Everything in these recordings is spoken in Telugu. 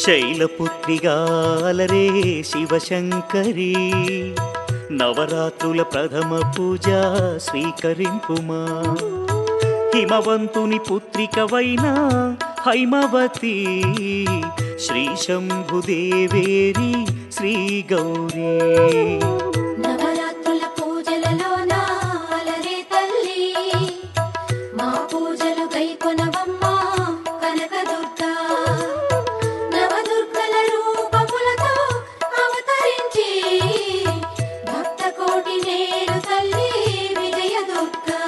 శైలపుత్రిగాలరే శివశంకరి నవరాత్రుల ప్రథమ పూజ స్వీకరింపుమా. హిమవంతుని పుత్రికవైన హైమవతి శ్రీ శంభుదేవేరి శ్రీ గౌరీ. నవరాత్రుల పూజలలో నాలరే తల్లి మా పూజలు గైకొనవమ్మా కనకదుర్గా. నవదుర్గల రూపములతో అవతరించి భక్త కోటి నేడు తల్లి విజయదుర్గా.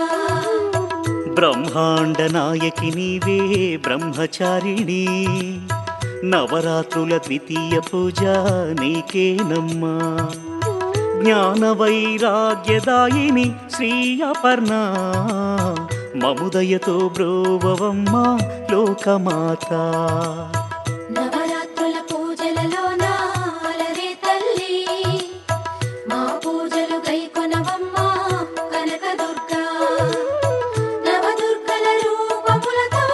బ్రహ్మాండ నాయకి నీవే బ్రహ్మచారిణి నవరాత్రుల ద్వితీయ పూజ నీకేనమ్మా. జ్ఞాన వైరాగ్యదాయిని శ్రీ అపర్ణ మముదయతో బ్రోవవమ్మా లోకమాత. నవరాత్రుల పూజలలో నాలరే తల్లి మా పూజలు గైకొనవమ్మా కనకదుర్గా. నవదుర్గల రూపములతో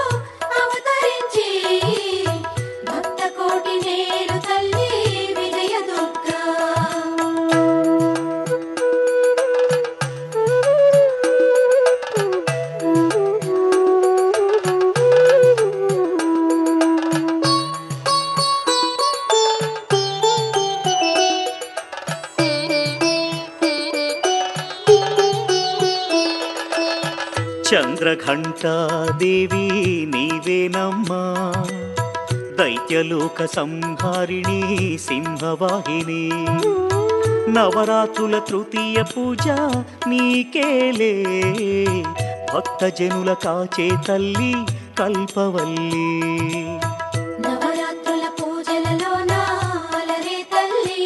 అవతరించి భక్త కోటి నేడు తల్లి విజయదుర్గా. చంద్రఘంటా దేవి నీవేనమ్మా దైత్యలోక సంహారిణి సింహవాహిని. నవరాత్రుల తృతీయ పూజ నీకేలే భక్తజనుల కాచే తల్లి కల్పవల్లి. నవరాత్రుల పూజలలో నాలరే తల్లి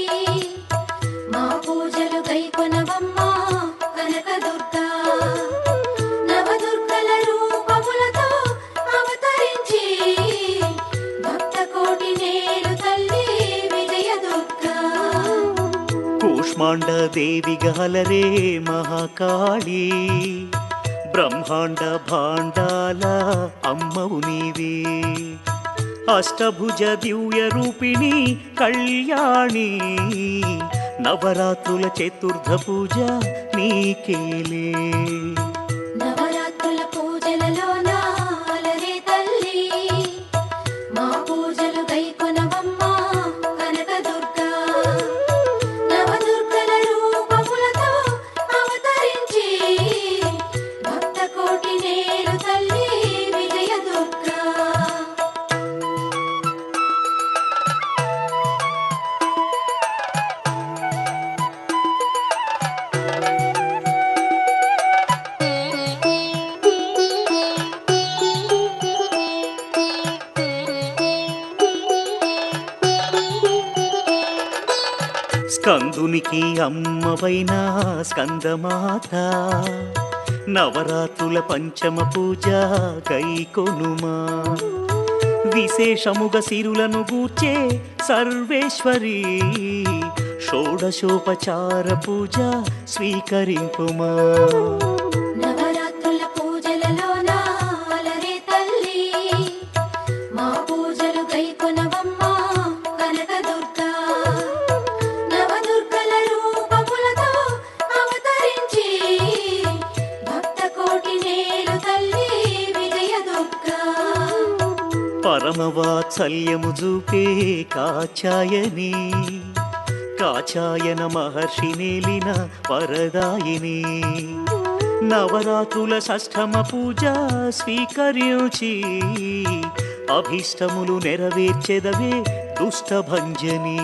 మా పూజలు గైకొనవమ్మా కనకదుర్గా. నవదుర్గల రూపములతో అవతరించి భక్త కోటి నేడు తల్లి విజయదుర్గా. కూష్మాండ దేవి గహలరే మహాకాళి బ్రహ్మాండ భాండాల అమ్మవు నీవే. అష్టభుజ దివ్య రూపిణి కళ్యాణి నవరాత్రుల చతుర్థ పూజ నీకేలే. నవరాత్రుల పూజలలో నాలరే తల్లి మా పూజలు గైకొనవమ్మా కనకదుర్గా. నవదుర్గల రూపములతో అవతరించి భక్త కోటి నేడు తల్లి విజయదుర్గా. స్కందునికి అమ్మవైన స్కందమాత నవరాత్రుల పంచమ పూజ గైకొనుమా. విశేషముగ సిరులను గూర్చే సర్వేశ్వరి షోడశోపచార పూజ స్వీకరింపుమా. నవరాత్రుల పూజలలో నాలరే తల్లి మా పూజలు గైకొనవమ్మా కనకదుర్గా. నవదుర్గల రూపములతో అవతరించి భక్త కోటి నేడు తల్లి విజయదుర్గా. పరమవాత్సల్యము చూపే కాచాయని కాచాయన మహర్షి నేలిన వరదాయిని. నవరాత్రుల షష్ఠమ పూజ స్వీకరించి అభీష్టములు నెరవేర్చెదవే దుష్టభంజని.